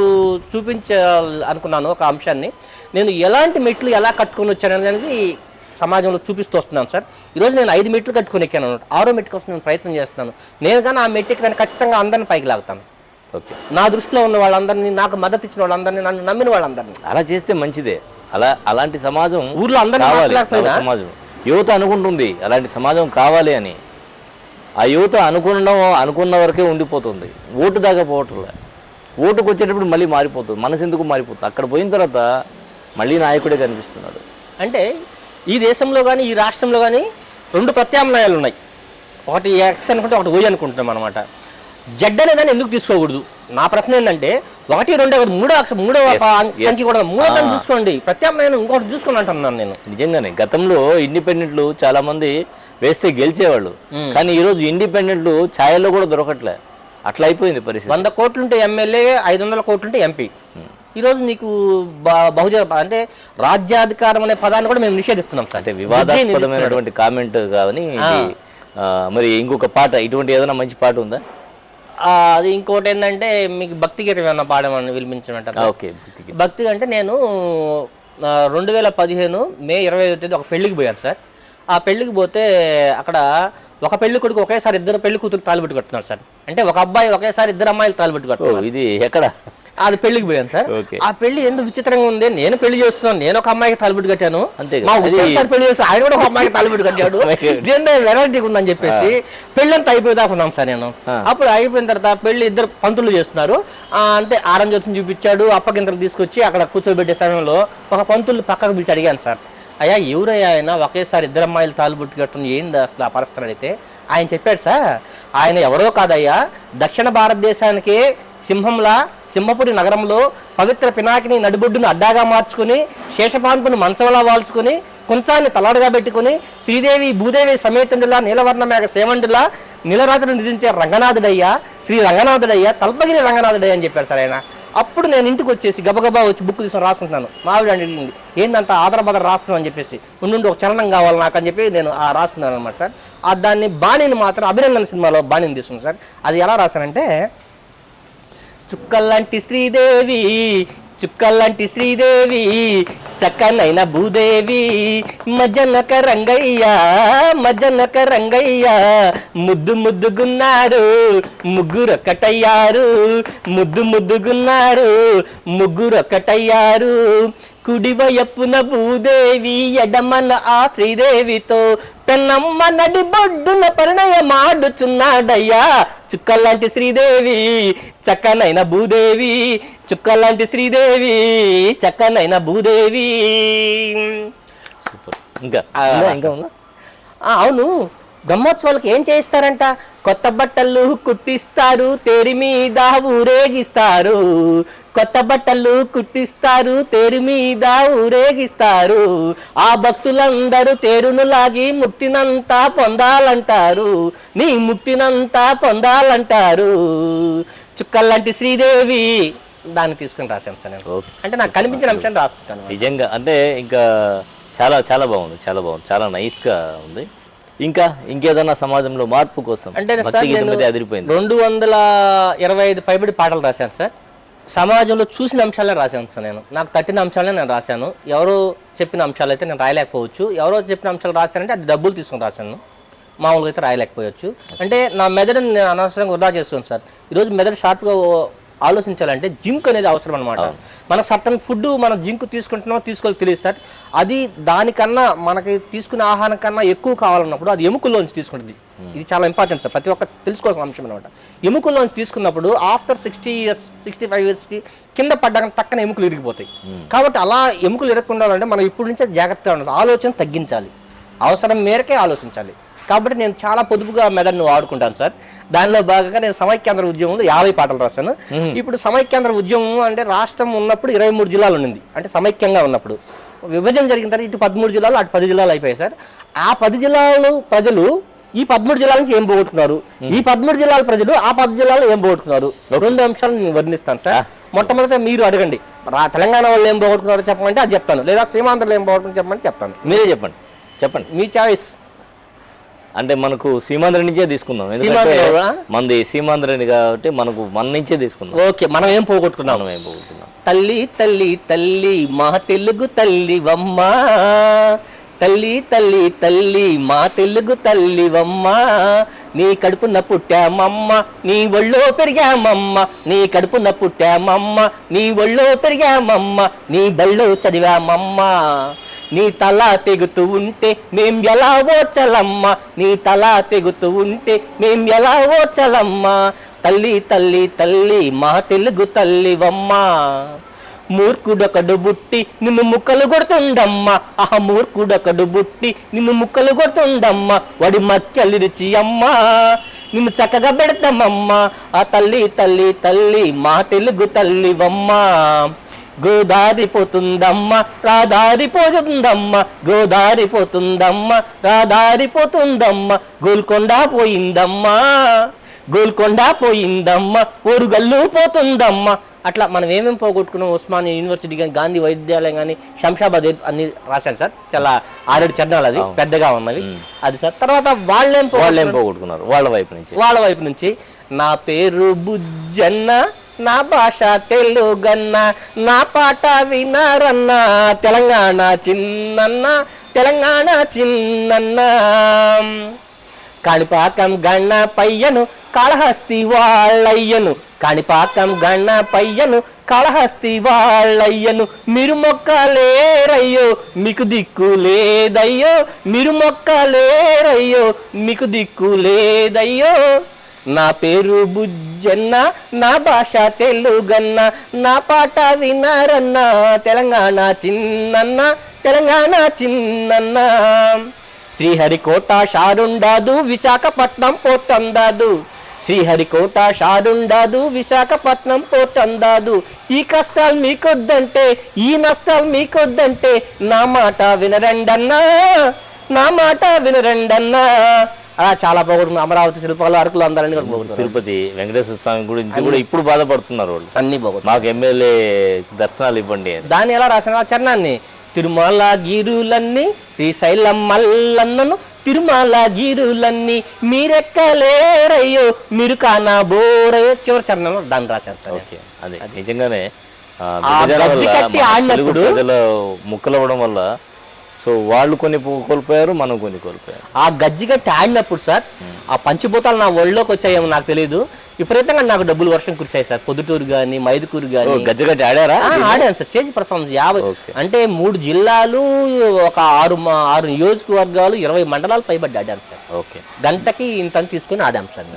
చూపించాలనుకున్నాను ఒక అంశాన్ని. నేను ఎలాంటి మెట్లు ఎలా కట్టుకొని వచ్చాను అనేది సమాజంలో చూపిస్తూ వస్తున్నాను సార్. ఈరోజు నేను 5 మెట్లు కట్టుకొని ఎక్కాను అనమాట. 6వ మెట్టు కోసం నేను ప్రయత్నం చేస్తున్నాను. నేను కానీ ఆ మెట్టుకి కానీ ఖచ్చితంగా అందరిని పైకి లాగుతాను. నా దృష్టిలో ఉన్న వాళ్ళందరినీ, నాకు మద్దతు ఇచ్చిన వాళ్ళందరినీ, నన్ను నమ్మిన వాళ్ళందరినీ. అలా చేస్తే మంచిదే. అలాంటి సమాజం ఊర్లో అందరినీ సమాజం యువత అనుకుంటుంది అలాంటి సమాజం కావాలి అని. ఆ యువత అనుకున్న వరకే ఉండిపోతుంది, ఓటు దాకా పోవట్లే. ఓటుకు వచ్చేటప్పుడు మళ్ళీ మారిపోతుంది, మనసు ఎందుకు మారిపోతుంది. అక్కడ పోయిన తర్వాత మళ్ళీ నాయకుడే కనిపిస్తున్నాడు. అంటే ఈ దేశంలో కానీ ఈ రాష్ట్రంలో కానీ 2 ప్రత్యామ్నాయాలు ఉన్నాయి. ఒకటి ఎక్స్ అనుకుంటే ఒకటి ఓయ్ అనుకుంటున్నాం అనమాట. జడ్ అనేదాన్ని ఎందుకు తీసుకోకూడదు? నా ప్రశ్న ఏంటంటే 1, 2, 3వ సంఖ్య కూడా 3 చూసుకోండి, ప్రత్యామ్నాయం ఇంకోటి చూసుకుని అంటున్నాను నేను. నిజంగానే గతంలో ఇండిపెండెంట్లు చాలా మంది వేస్తే గెలిచేవాళ్ళు, కానీ ఈరోజు ఇండిపెండెంట్లు ఛాయల్లో కూడా దొరకట్లే. అట్లా అయిపోయింది పరిస్థితి. 100 కోట్లుంటే ఎమ్మెల్యే, 500 కోట్లుంటే ఎంపీ. ఈరోజు నీకు బహుజన అంటే రాజ్యాధికారం అనే పదాన్ని కూడా మేము నిషేధిస్తున్నాం సార్. అంటే వివాదాస్పదమైనటువంటి కామెంట్ కానీ. మరి ఇంకొక పాట, ఇటువంటి ఏదైనా మంచి పాట ఉందా? అది ఇంకోటి ఏంటంటే మీకు భక్తి గీతం ఏమన్నా పాడమని వినిపించమంటారు. ఓకే, భక్తి అంటే నేను 2015 మే 25వ తేదీ ఒక పెళ్లికి పోయాను సార్. ఆ పెళ్లికి పోతే అక్కడ ఒక పెళ్లి కొడుకు ఒకేసారి 2 పెళ్లి కూతురు తాలిబెట్టు కట్టున్నారు సార్. అంటే ఒక అబ్బాయి ఒకేసారి 2 అమ్మాయిలు తాలిబెట్టు కట్టున్నారు. ఇది ఎక్కడ? అది పెళ్లికి పోయాను సార్. ఆ పెళ్లి ఎందుకు విచిత్రంగా ఉంది, నేను పెళ్లి చేస్తున్నాను, నేను ఒక అమ్మాయికి తలబిట్టు కట్టాను, మా హుస్సేన్ సార్ పెళ్లి చేస్తే ఆయన కూడా ఒక అమ్మాయికి తలబిట్టు కట్టాడు, దేని వెరైటీగా ఉందని చెప్పేసి పెళ్ళంతా అయిపోయేదాకా ఉన్నాను సార్ నేను. అప్పుడు అయిపోయిన తర్వాత పెళ్లి ఇద్దరు పంతులు చేస్తున్నారు, అంటే ఆరంజోత్సవం చూపించాడు, అప్పగింతలు తీసుకొచ్చి అక్కడ కూర్చోబెట్టే సమయంలో ఒక పంతులు పక్కకు పిలిచి అడిగాను సార్, అయ్యా ఎవరయ్యా ఆయన ఒకేసారి ఇద్దరు అమ్మాయిలు తాలుబుట్టు కట్టుకుని ఏంది అసలు ఆ పరిస్థితి అడిగితే ఆయన చెప్పాడు సార్, ఆయన ఎవరో కాదయ్యా, దక్షిణ భారతదేశానికి సింహపురి నగరంలో పవిత్ర పినాకిని నడిబొడ్డును అడ్డాగా మార్చుకుని శేషపాన్పును మంచంలా వాల్చుకుని కుంచాన్ని తలాడుగా పెట్టుకుని శ్రీదేవి భూదేవి సమేతుండులా నీలవర్ణమేఘ సేవండులా నీలరాత్రులు నిధించే రంగనాథుడయ్యా, శ్రీ రంగనాథుడయ్యా, తల్పగిరి రంగనాథుడయ్యా అని చెప్పారు సార్ ఆయన. అప్పుడు నేను ఇంటికి వచ్చేసి గబగబా వచ్చి బుక్ తీసుకొని రాసుకుంటున్నాను. మావిడ అడిగింది ఏందంత ఆధారబాధ రాస్తున్నాను అని చెప్పేసి, ఉండి ఒక చలనం కావాలి నాకు అని చెప్పి నేను రాస్తున్నాను అనమాట సార్. దాన్ని బాణిని మాత్రం అభినందన సినిమాలో బాణిని తీసుకున్నాను సార్. అది ఎలా రాశానంటే, చుక్కల్లాంటి శ్రీదేవి చుక్కల్లాంటి శ్రీదేవి చక్కనైన భూదేవి మజనక రంగయ్య ముద్దు ముద్దుగున్నారు ముగ్గురొక్కటయ్యారు ముగ్గురొక్కటయ్యారు కుడివైపున భూదేవి ఎడమన ఆ శ్రీదేవితో పెన్నమ్మ నడి బొడ్డున పరిణయమాడుచున్నాడయ్యా చుక్కల్లాంటి శ్రీదేవి చక్కనైన భూదేవి చుక్కల్లాంటి శ్రీదేవి చక్కనైన భూదేవి. ఇంకా అవును, బ్రహ్మోత్సవాలకు ఏం చేయిస్తారంట, కొత్త బట్టలు కుట్టిస్తారు, తేరి మీద ఊరేగిస్తారు, కొత్త బట్టలు కుట్టిస్తారు, తేరు మీద ఊరేగిస్తారు, ఆ భక్తులందరూ తేరును లాగి ముక్తినంతా పొందాలంటారు, నీ ముక్తినంతా పొందాలంటారు, చుక్కల్లాంటి శ్రీదేవి. దాన్ని తీసుకుని రాశాను సార్ నేను. అంటే నాకు కనిపించిన అంశాన్ని రాసుకుంటాను. నిజంగా అంటే ఇంకా చాలా చాలా బాగుంది, చాలా బాగుంది, చాలా నైస్గా ఉంది. ఇంకా ఇంకేదన్నా సమాజంలో మార్పు కోసం అంటే 225 పైబడి పాటలు రాశాను సార్. సమాజంలో చూసిన అంశాలే రాశాను సార్ నేను. నాకు తట్టిన అంశాలే నేను రాశాను. ఎవరో చెప్పిన అంశాలు అయితే నేను రాయలేకపోవచ్చు, ఎవరో చెప్పిన అంశాలు రాశానంటే అది డబ్బులు తీసుకుని రాశాను, మామూలుగా అయితే రాయలేకపోవచ్చు. అంటే నా మెదడుని నేను అనవసరంగా వృధా చేస్తున్నాను సార్. ఈరోజు మెదడు షార్ప్గా ఆలోచించాలంటే జింక్ అనేది అవసరం అనమాట. మన సర్టన్ ఫుడ్ మనం జింక్ తీసుకుంటున్నామో తీసుకోవాలి తెలియదు సార్. అది దానికన్నా మనకి తీసుకునే ఆహారం కన్నా ఎక్కువ కావాలన్నప్పుడు అది ఎముకల్లోంచి తీసుకుంటుంది. ఇది చాలా ఇంపార్టెంట్ సార్, ప్రతి ఒక్క తెలుసుకోవాల్సిన అంశం అనమాట. ఎముకల్లోంచి తీసుకున్నప్పుడు ఆఫ్టర్ 60 years 65 yearsకి కింద పడ్డాక పక్కన ఎముకలు ఇరిగిపోతాయి. కాబట్టి అలా ఎముకలు ఇరగకుండా మనం ఇప్పుడు నుంచే జాగ్రత్తగా ఉండాలి, ఆలోచన తగ్గించాలి, అవసరం మేరకే ఆలోచించాలి. కాబట్టి నేను చాలా పొదుపుగా మెదడును వాడుకుంటాను సార్. దానిలో భాగంగా నేను సమైక్యాంధ్ర ఉద్యమంలో 50 పాటలు రాశాను. ఇప్పుడు సమైక్యాంధ్ర ఉద్యమం అంటే రాష్ట్రం ఉన్నప్పుడు 23 జిల్లాలు ఉండింది, అంటే సమైక్యంగా ఉన్నప్పుడు. విభజన జరిగిన తర్వాత ఇటు 13 జిల్లాలు అటు 10 జిల్లాలు అయిపోయాయి సార్. ఆ 10 జిల్లాలు ప్రజలు ఈ 13 జిల్లాల నుంచి ఏం పోగొట్టుకున్నారు, ఈ 13 జిల్లాల ప్రజలు ఆ 10 జిల్లాలో ఏం పోగొట్టుకున్నారు, 2 అంశాలు నేను వర్ణిస్తాను సార్. మొట్టమొదట మీరు అడగండి, తెలంగాణ వాళ్ళు ఏం పోగొట్టుకున్నారో చెప్పమంటే అది చెప్తాను, లేదా సీమాంధ్రలో ఏం పోగొట్టుకుని చెప్పమంటే చెప్తాను. మీరే చెప్పండి మీ చాయిస్. అంటే మనకు సీమాంధ్ర నుంచే తీసుకుందాం, మనది సీమాంధ్రని కాబట్టి మనకు మన నుంచే తీసుకుందాం. ఓకే, మనం ఏం పోగొట్టుకున్నాం? తల్లి తల్లి తల్లి మా తెలుగు తల్లివమ్మ, తల్లి తల్లి తల్లి మా తెలుగు తల్లివమ్మ, నీ కడుపున పుట్టామమ్మ నీ ఒళ్ళో పెరిగామమ్మ, నీ కడుపున పుట్టామమ్మ నీ ఒళ్ళో పెరిగామమ్మ, నీ బళ్ళో చదివామమ్మ, నీ తల తెగుతూ ఉంటే మేం ఎలా ఓచలమ్మ, నీ తల తెగుతూ ఉంటే మేం ఎలా ఓచలమ్మ, తల్లి తల్లి తల్లి మా తెలుగు తల్లివమ్మ. మూర్ఖుడొకడు బుట్టి నిన్ను ముక్కలు కొడుతుండమ్మ, మూర్ఖుడొకడు బుట్టి నిన్ను ముక్కలు కొడుతుండమ్మ, వాడి మచ్చలిరిచి అమ్మ నిన్ను చక్కగా పెడతామమ్మ, ఆ తల్లి తల్లి తల్లి మా తెలుగు తల్లివమ్మ. గోదారిపోతుందమ్మ రాదారిపోతుందమ్మ, గోదారిపోతుందమ్మ రాదారిపోతుందమ్మ, గోల్కొండ పోయిందమ్మ ఓరుగల్లు పోతుందమ్మ. అట్లా మనం ఏమేమి పోగొట్టుకున్నాం, ఉస్మానియా యూనివర్సిటీ కానీ గాంధీ వైద్యాలయం కానీ శంషాబాద్ అన్ని రాశాను సార్. చాలా 6 చరణాలు అది పెద్దగా ఉన్నవి అది సార్. తర్వాత వాళ్ళేం పోగొట్టుకున్నారు వాళ్ళ వైపు నుంచి నా పేరు బుజ్జన్న, నా భాష తెలుగన్న, నా పాట వినారన్న, తెలంగాణ చిన్నన్న, కాణిపాకం గణపయ్యను కాళహస్తి వాళ్ళయ్యను, కాణిపాకం గణపయ్యను కాళహస్తి వాళ్ళయ్యను మీరు మొక్కలేరయ్యో మీకు దిక్కు లేదయ్యో మీరు మొక్కలేరయ్యో మీకు దిక్కు లేదయ్యో నా పేరు బుజ్జన్న నా భాష తెలుగన్న నా పాట వినరన్న తెలంగాణ చిన్నన్న తెలంగాణ చిన్నన్న శ్రీహరికోట షారుండాదు విశాఖపట్నం పోతందాదు శ్రీహరికోట షారుండాదు విశాఖపట్నం పోతందాదు ఈ కష్టాలు మీకొద్దంటే ఈ నష్టాలు మీకొద్దంటే నా మాట వినరండన్నా నా మాట వినరండన్నా అలా చాలా పోగొట్టుకున్నాం. అమరావతి శిల్పాలు అరకులు అందరూ తిరుపతి వెంకటేశ్వర స్వామి గురించి కూడా ఇప్పుడు బాధపడుతున్నారు వాళ్ళు. అన్ని పోగొట్టు మాకు ఎమ్మెల్యే దర్శనాలు ఇవ్వండి అని. దాన్ని ఎలా రాసిన చరణాన్ని తిరుమల గీరులన్నీ శ్రీశైలం మల్లన్నను తిరుమల గీరులన్నీ మీరెక్కలేరయ్యో మీరు కానబోరయ్యో చివరి చరణంలో దాన్ని రాశారు సార్. ఓకే, అదే నిజంగానే ఆడినప్పుడు ప్రజల ముక్కలవ్వడం వల్ల సో వాళ్ళు కొన్ని కోల్పోయారు, మనం కొన్ని కోల్పోయారు. ఆ గజ్జి కట్టి ఆడినప్పుడు సార్ ఆ పంచిభూతాలు నా ఒళ్ళోకి వచ్చాయేమో నాకు తెలియదు, విపరీతంగా నాకు డబ్బులు వర్షం కురిచాయి సార్. పొద్దుటూరు కానీ మైదుకూరు కానీ గజ్జగట్టి ఆడారా? ఆడాను సార్. స్టేజ్ పర్ఫార్మెన్స్ 50 అంటే 3 జిల్లాలు ఒక 6 నియోజకవర్గాలు 20 మండలాలు పైబడి ఆడాను సార్. ఓకే, గంటకి ఇంత తీసుకుని ఆడాం సార్.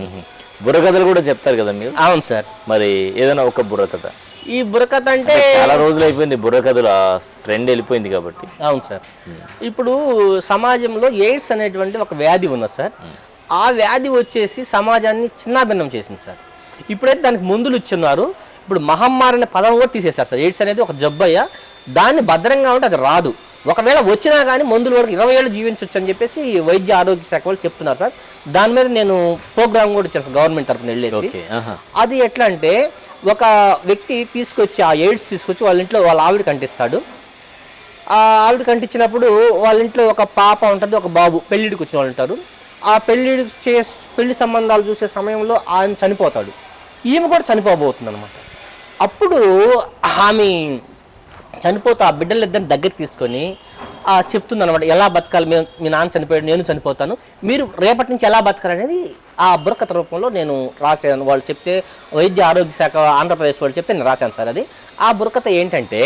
బుర్రకథలు కూడా చెప్తారు కదా మీరు? అవును సార్. మరి ఏదైనా ఒక బుర్రకథ? ఈ బుర్రకథ అంటే చాలా రోజులు అయిపోయింది బుర్రకథలు, ఆ ట్రెండ్ వెళ్ళిపోయింది కాబట్టి. అవును సార్. ఇప్పుడు సమాజంలో ఎయిడ్స్ అనేటువంటి ఒక వ్యాధి ఉన్నది సార్. ఆ వ్యాధి వచ్చేసి సమాజాన్ని చిన్నాభిన్నం చేసింది సార్. ఇప్పుడైతే దానికి మందులు ఇచ్చున్నారు. ఇప్పుడు మహమ్మారి అనే పదం కూడా తీసేస్తారు సార్. ఎయిడ్స్ అనేది ఒక జబ్బయ్య, దాన్ని భద్రంగా ఉంటే అది రాదు. ఒకవేళ వచ్చినా కానీ మందులు వరకు 20 ఏళ్ళు జీవించవచ్చు అని చెప్పేసి వైద్య ఆరోగ్య శాఖ వాళ్ళు చెప్తున్నారు సార్. దాని మీద నేను ప్రోగ్రామ్ కూడా ఇచ్చాను గవర్నమెంట్ తరఫున వెళ్ళేసి. అది ఎట్లా అంటే ఒక వ్యక్తి తీసుకొచ్చి ఆ ఎయిడ్స్ తీసుకొచ్చి వాళ్ళ ఇంట్లో వాళ్ళ ఆవిడకి అంటిస్తాడు. ఆ ఆవిడకి అంటించినప్పుడు వాళ్ళ ఇంట్లో ఒక పాప ఉంటుంది, ఒక బాబు పెళ్ళిడికి వచ్చిన వాళ్ళు ఉంటారు. ఆ పెళ్లి సంబంధాలు చూసే సమయంలో ఆయన చనిపోతాడు, ఈమె కూడా చనిపోబోతుంది అనమాట. అప్పుడు ఆమె చనిపోతా ఆ బిడ్డలిద్దరిని దగ్గరికి తీసుకొని చెప్తుంది అనమాట, ఎలా బతకాలి, మీ నాన్న చనిపోయాడు, నేను చనిపోతాను, మీరు రేపటి నుంచి ఎలా బతకాలనేది ఆ బుర్రకథ రూపంలో నేను రాశాను. వాళ్ళు చెప్తే వైద్య ఆరోగ్య శాఖ ఆంధ్రప్రదేశ్ వాళ్ళు చెప్తే నేను రాశాను సార్. అది ఆ బుర్రకథ ఏంటంటే,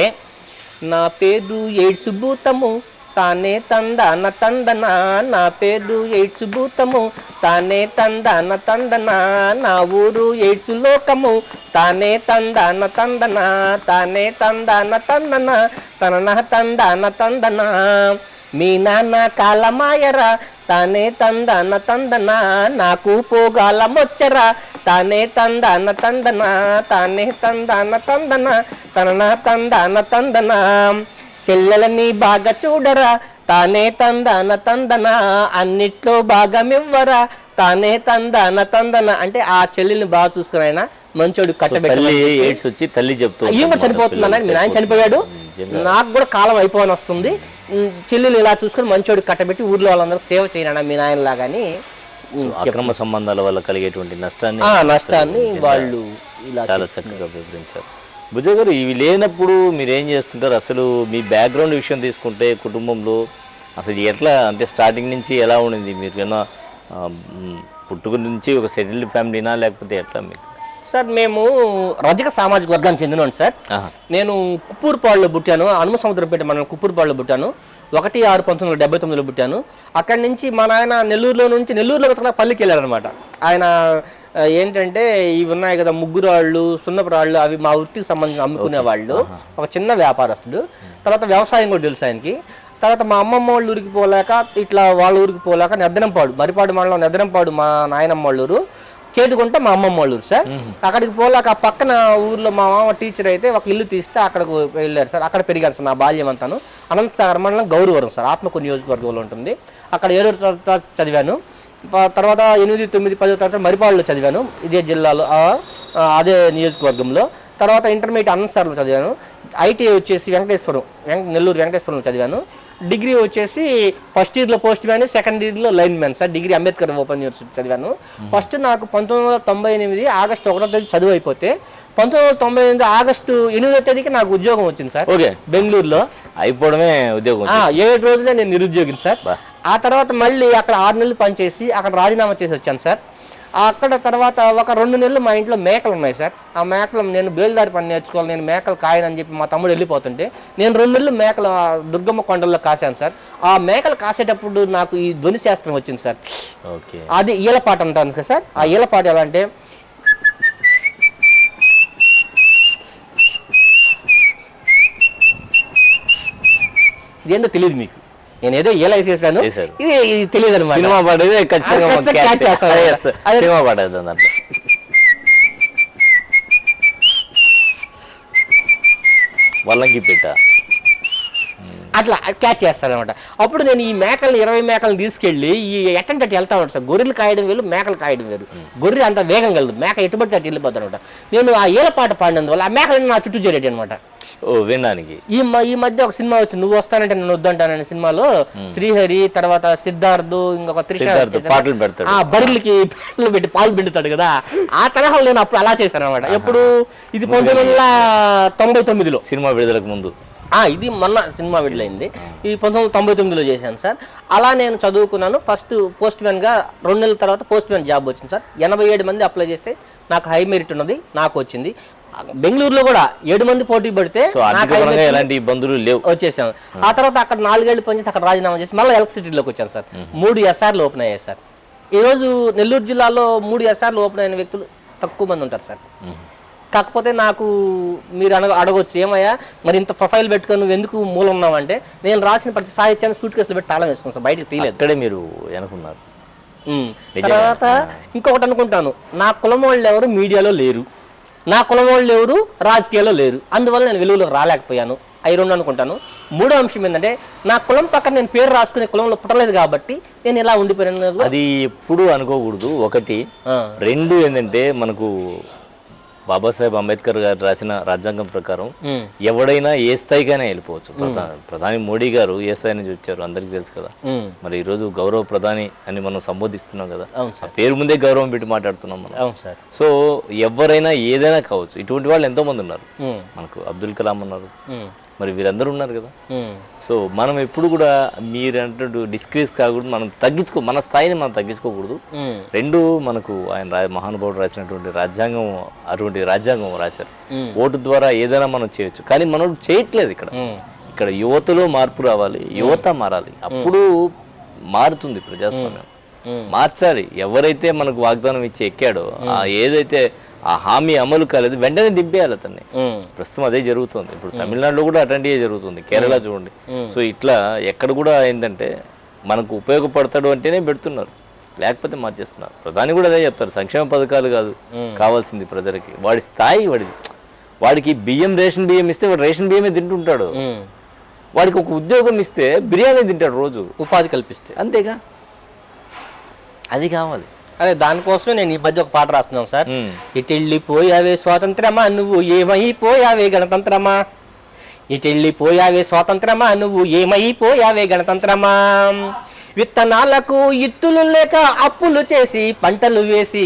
నా పేరు ఎయిడ్స్ భూతము తానే తందన తందన, నా పేరు ఎయిడ్స్ భూతము తానే తందన తందన, నా ఊరు ఎయిడ్స్ లోకము తానే తందన తందన, తానే తందన తందన, తనన తందన తందన, మీ నాన్న కాలమాయరా తానే తందన తందన, నాకు పోగాలమొచ్చరా తానే తందన తందన, తానే తందన తందన, తనన తందన తందన, చెల్లెలని బాగా చూడరా తానే తందన తందన, అన్నిట్లో భాగమివ్వరా తానే తందన తందన. అంటే ఆ చెల్లెల్ని బాగా చూసుకుని మంచోడు కట్టబెట్టి ఎయిడ్స్ వచ్చి తల్లి చెప్తూ ఏం కూడా చనిపోతుందన్న, మీ నాయన చనిపోయాడు, నాకు కూడా కాలం అయిపోని వస్తుంది, చెల్లెలు ఇలా చూసుకొని మంచోడు కట్టబెట్టి ఊర్లో వాళ్ళందరూ సేవ చేయనా మీ నాయనలాగాని. అక్రమ సంబంధాల వల్ల కలిగేటువంటి నష్టాన్ని వాళ్ళు ఇలా చాలా చక్కగా వివరించారు. భుజ గారు, ఇవి లేనప్పుడు మీరు ఏం చేస్తుంటారు? అసలు మీ బ్యాక్గ్రౌండ్ విషయం తీసుకుంటే కుటుంబంలో అసలు ఎట్లా, అంటే స్టార్టింగ్ నుంచి ఎలా ఉండింది? మీరు ఏమన్నా పుట్టుక నుంచి ఒక సెటిల్డ్ ఫ్యామిలీనా లేకపోతే ఎట్లా మీకు? సార్ మేము రజక సామాజిక వర్గానికి చెందినోండి సార్. నేను కుప్పూరుపాడులో పుట్టాను, హనుమ సముద్రంపేట మనం కుప్పూరుపాడులో పుట్టాను. 1/6/1979లో పుట్టాను. అక్కడి నుంచి మా నాయన నెల్లూరులో పల్లికి వెళ్ళారనమాట. ఆయన ఏంటంటే ఇవి ఉన్నాయి కదా ముగ్గురు రాళ్ళు, సున్నపు రాళ్ళు, అవి మా వృత్తికి సంబంధించి అమ్ముకునే వాళ్ళు. ఒక చిన్న వ్యాపారస్తుడు. తర్వాత వ్యవసాయం కూడా తెలుసు ఆయనకి. తర్వాత మా అమ్మమ్మ వాళ్ళ ఊరికి పోలేక ఇట్లా వాళ్ళ ఊరికి పోలేక నెద్దనంపాడు, మరిపాడు మండలం నెద్దనంపాడు మా నాయనమ్మ వాళ్ళ ఊరు, కేతుకుంటే మా అమ్మమ్మ వాళ్ళు సార్. అక్కడికి పోలేక ఆ పక్కన ఊర్లో మా మామ టీచర్ అయితే ఒక ఇల్లు తీస్తే అక్కడికి వెళ్ళారు సార్. అక్కడ పెరిగారు సార్ నా బాల్యం అంతాను. అనంతసాగర్ మండలం గౌరవరం సార్, ఆత్మకూరు నియోజకవర్గంలో ఉంటుంది. అక్కడ 7వ తరగతి చదివాను. తర్వాత 8, 9, 10వ తరగతి మరిపాడులో చదివాను, ఇదే జిల్లాలో అదే నియోజకవర్గంలో. తర్వాత ఇంటర్మీడియట్ అనంతసాగర్లో చదివాను. ఐటీఐ వచ్చేసి నెల్లూరు వెంకటేశ్వరంలో చదివాను. డిగ్రీ వచ్చేసి ఫస్ట్ ఇయర్లో పోస్ట్ మ్యాన్, సెకండ్ ఇయర్లో line man sir. Degree Ambedkar open university చదివాను. ఫస్ట్ నాకు 1998 ఆగస్టు 1వ తేదీ చదువు అయిపోతే 1998 ఆగస్టు 8వ తేదీకి నాకు ఉద్యోగం వచ్చింది సార్. బెంగళూరులో అయిపోవడమే ఉద్యోగం. 7 రోజులే నేను నిరుద్యోగిని సార్. ఆ తర్వాత మళ్ళీ అక్కడ 6 నెలలు పనిచేసి అక్కడ రాజీనామా చేసి వచ్చాను సార్. అక్కడ తర్వాత ఒక 2 నెలలు మా ఇంట్లో మేకలు ఉన్నాయి సార్. ఆ మేకలు నేను బేల్దారి పని నేర్చుకోవాలి, నేను మేకలు కాయనని చెప్పి మా తమ్ముడు వెళ్ళిపోతుంటే నేను 2 నెలలు మేకలు దుర్గమ్మ కొండల్లో కాశాను సార్. ఆ మేకలు కాసేటప్పుడు నాకు ఈ ధ్వని శాస్త్రం వచ్చింది సార్. అది ఈలపాట అంటాను కదా సార్. ఆ ఈలపాట ఎలా అంటే ఇదేందో తెలియదు మీకు, నేను ఏదో ఇలా వేసేసాను, ఇది తెలియదు అనమాట. సినిమా పాడేది సినిమా పాడేది దాంట్లో వాళ్ళకి పెట్ట అట్లా క్యాచ్ చేస్తాను అనమాట. అప్పుడు నేను ఈ మేకల్ని 20 మేకలను తీసుకెళ్ళి ఈ ఎట్టంటే వెళ్తా ఉంటాను సార్. గొర్రెలు కాయడం వేరు, మేకలు కాయడం వేరు. గొర్రె అంత వేగం కలదు, మేక ఎటుబడితే అటు వెళ్ళిపోతాను అనమాట. నేను ఆ ఈలపాట పాడినందువల్ల ఆ మేకలు నా చుట్టూ చేరేటి అనమాట. వినడానికి ఈ మధ్య ఒక సినిమా వచ్చింది, నువ్వు వస్తానంటే నేను వద్దంటాననే సినిమాలో శ్రీహరి తర్వాత సిద్ధార్థ్ ఇంకొక త్రిష బర్రెలకి పాటలు పెట్టి పాలు పిండుతాడు కదా, ఆ తరహాలో నేను అప్పుడు అలా చేశాను అనమాట. ఎప్పుడు ఇది 1999లో సినిమా విడుదలకు ముందు. ఇది మొన్న సినిమా విడుదలైంది, ఇది 1999లో చేశాను సార్. అలా నేను చదువుకున్నాను. ఫస్ట్ పోస్ట్ మ్యాన్గా 2 నెలల తర్వాత పోస్ట్ మ్యాన్ జాబ్ వచ్చింది సార్. 87 మంది అప్లై చేస్తే నాకు హై మెరిట్ ఉన్నది, నాకు వచ్చింది. బెంగళూరులో కూడా 7 మంది పోటీ పడితే ఎలాంటి ఇబ్బందులు లేవు, వచ్చేసాను. ఆ తర్వాత అక్కడ 4 ఏళ్ళు పనిచేసి అక్కడ రాజీనామా చేసి మళ్ళీ ఎలక్ట్రిసిటీలోకి వచ్చాను సార్. 3 ఎస్ఆర్లు ఓపెన్ అయ్యాయి సార్. ఈరోజు నెల్లూరు జిల్లాలో 3 ఎస్ఆర్లు ఓపెన్ అయిన వ్యక్తులు తక్కువ మంది ఉంటారు సార్. కాకపోతే నాకు మీరు అడగొచ్చు, ఏమయ్యా మరి ఇంత ప్రొఫైల్ పెట్టుకొని నువ్వు ఎందుకు మూలం ఉన్నావంటే, నేను రాసిన ప్రతి సాహిత్యాన్ని సూట్ కేసులో పెట్టి తాళం వేసుకున్నాను సార్, బయటకు తీయలేదు. అక్కడే మీరు అనుకున్నారు. తర్వాత ఇంకొకటి అనుకుంటాను, నా కులం వాళ్ళు ఎవరు మీడియాలో లేరు, నా కులం వాళ్ళు ఎవరు రాజకీయాల్లో లేరు, అందువల్ల నేను వెలుగులోకి రాలేకపోయాను. అవి 2 అనుకుంటాను. 3వ అంశం ఏంటంటే నా కులం పక్కన నేను పేరు రాసుకునే కులంలో పుట్టలేదు కాబట్టి నేను ఇలా ఉండిపోయాను. అది ఎప్పుడు అనుకోకూడదు. 1 2 ఏంటంటే మనకు బాబాసాహెబ్ అంబేద్కర్ గారు రాసిన రాజ్యాంగం ప్రకారం ఎవడైనా ఏ స్థాయికైనా వెళ్ళిపోవచ్చు. ప్రధాని మోడీ గారు ఏ స్థాయిని చూపించారు అందరికి తెలుసు కదా. మరి ఈ రోజు గౌరవ ప్రధాని అని మనం సంబోధిస్తున్నాం కదా, పేరు ముందే గౌరవం పెట్టి మాట్లాడుతున్నాం మనం. సో ఎవరైనా ఏదైనా కావచ్చు. ఇటువంటి వాళ్ళు ఎంతో మంది ఉన్నారు. మనకు అబ్దుల్ కలాం ఉన్నారు, మరి వీరందరూ ఉన్నారు కదా. సో మనం ఎప్పుడు కూడా మీరు అంటూ డిస్క్రీజ్ కాకూడదు, మనం మన స్థాయిని మనం తగ్గించుకోకూడదు. 2 మనకు ఆయన మహానుభావుడు రాసినటువంటి రాజ్యాంగం, అటువంటి రాజ్యాంగం రాశారు. ఓటు ద్వారా ఏదైనా మనం చేయొచ్చు, కానీ మనం చేయట్లేదు. ఇక్కడ యువతలో మార్పు రావాలి, యువత మారాలి, అప్పుడు మారుతుంది ప్రజాస్వామ్యం. మార్చాలి. ఎవరైతే మనకు వాగ్దానం ఇచ్చి ఎక్కాడో, ఏదైతే ఆ హామీ అమలు కాలేదు వెంటనే దింపేయాలి అతన్ని. ప్రస్తుతం అదే జరుగుతుంది. ఇప్పుడు తమిళనాడులో కూడా అటువంటివే జరుగుతుంది, కేరళ చూడండి. సో ఇట్లా ఎక్కడ కూడా ఏంటంటే మనకు ఉపయోగపడతాడు అంటేనే పెడుతున్నారు, లేకపోతే మార్చేస్తున్నారు. ప్రధాని కూడా అదే చెప్తారు, సంక్షేమ పథకాలు కాదు కావాల్సింది ప్రజలకి, వాడి స్థాయి వాడికి బియ్యం రేషన్ బియ్యం ఇస్తే వాడు రేషన్ బియ్యమే తింటుంటాడు. వాడికి ఒక ఉద్యోగం ఇస్తే బిర్యానీ తింటాడు రోజు, ఉపాధి కల్పిస్తే, అంతేగా. అది కావాలి. అదే దానికోసమే నేను ఈ మధ్య ఒక పాట రాస్తున్నాను సార్. ఇటెళ్ళిపోయావే స్వాతంత్రమా నువ్వు ఏమైపోయావే గణతంత్రమా, ఇటెళ్ళిపోయావే స్వాతంత్రమా నువ్వు ఏమైపోయావే గణతంత్రమా, విత్తనాలకు ఇత్తులు లేక అప్పులు చేసి పంటలు వేసి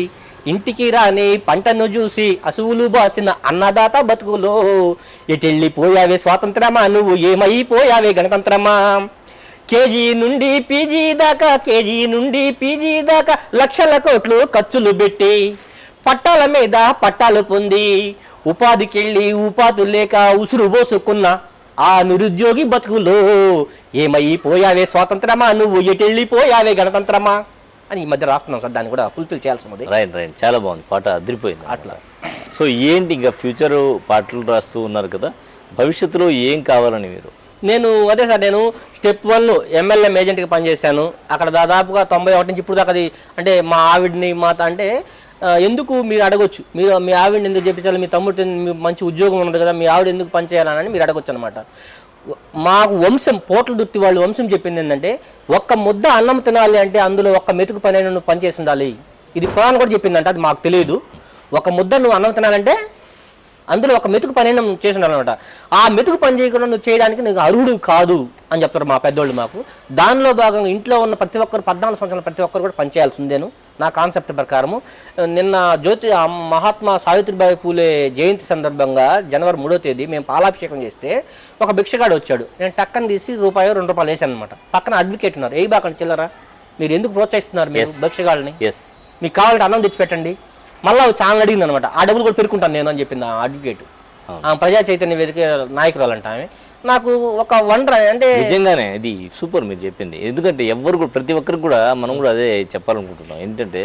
ఇంటికి రాని పంటను చూసి అసువులు బాసిన అన్నదాత బతుకులో, ఇటెళ్ళిపోయావే స్వాతంత్రమా నువ్వు ఏమైపోయావే గణతంత్రమా, కేజీ నుండి పీజీ దాకా లక్షల కోట్లు ఖర్చులు పెట్టి పట్టాల మీద పట్టాలు పొంది ఉపాధికెళ్ళి ఉపాధి లేక ఉసురు పోసుకున్న ఆ నిరుద్యోగి బతుకులో ఏమైపోయావే స్వాతంత్రమా నువ్వు ఎటెళ్ళిపోయావే గణతంత్రమా అని ఈ మధ్య రాస్తున్నాం సార్. దాన్ని కూడా ఫుల్ఫిల్ చేయాల్సి ఉంది. రైట్ చాలా బాగుంది పాట, అదిరిపోయింది అట్లా. సో ఏంటి ఇంకా ఫ్యూచర్ పాటలు రాస్తూ ఉన్నారు కదా, భవిష్యత్తులో ఏం కావాలని మీరు? నేను అదే సార్, నేను స్టెప్ 1 MLM ఏజెంట్గా పనిచేశాను. అక్కడ దాదాపుగా 91 నుంచి ఇప్పుడు దాకా అది అంటే మా ఆవిడ్ని అంటే ఎందుకు మీరు అడగొచ్చు, మీరు మీ ఆవిడని ఎందుకు చెప్పించాలి, మీ తమ్ముడు మంచి ఉద్యోగం ఉన్నది కదా, మీ ఆవిడ ఎందుకు పనిచేయాలని మీరు అడగొచ్చు అనమాట. మాకు వంశం పోట్ల దుత్తి వాళ్ళు వంశం చెప్పింది ఏంటంటే, ఒక్క ముద్ద అన్నం తినాలి అంటే అందులో ఒక్క మెతుకు పని నువ్వు పనిచేసి ఉండాలి. ఇది ఖురాన్ కూడా చెప్పిందంట, అది మాకు తెలియదు. ఒక ముద్ద నువ్వు అన్నం తినాలంటే అందులో ఒక మెతుకు పని చేసి ఉండాలన్నమాట. ఆ మెతుకు పని చేయకుండా నువ్వు చేయడానికి నీకు అర్హుడు కాదు అని చెప్తారు మా పెద్దోళ్ళు మాకు. దానిలో భాగంగా ఇంట్లో ఉన్న ప్రతి ఒక్కరు 14 సంవత్సరాల ప్రతి ఒక్కరు కూడా పనిచేయాల్సి ఉందేను నా కాన్సెప్ట్ ప్రకారము. నిన్న మహాత్మా సావిత్రిబాయి పూలే జయంతి సందర్భంగా జనవరి 3వ తేదీ మేము పాలాభిషేకం చేస్తే ఒక భిక్షగాడు వచ్చాడు. నేను టక్కని తీసి ₹1 2 వేసాను అనమాట. పక్కన అడ్వకేట్ ఉన్నారు, ఏ బాకండి చిల్లరా, మీరు ఎందుకు ప్రోత్సహిస్తున్నారు మీరు భిక్షగాళ్ళని? మీకు కావాలంటే అన్నం తెచ్చి పెట్టండి. మళ్ళీ చాలా అడిగింది అనమాట. ఆ డబ్బులు కూడా పెరుకుంటాను నేను అని చెప్పింది ఆ అడ్వకేట్. ప్రజా చైతన్య వేదిక నాయకురాలు అంట ఆమె. నాకు ఒక వండర్ అంటే నిజంగానే ఇది సూపర్ మీరు చెప్పింది. ఎందుకంటే ఎవరు కూడా ప్రతి ఒక్కరికి కూడా మనం కూడా అదే చెప్పాలనుకుంటున్నాం. ఏంటంటే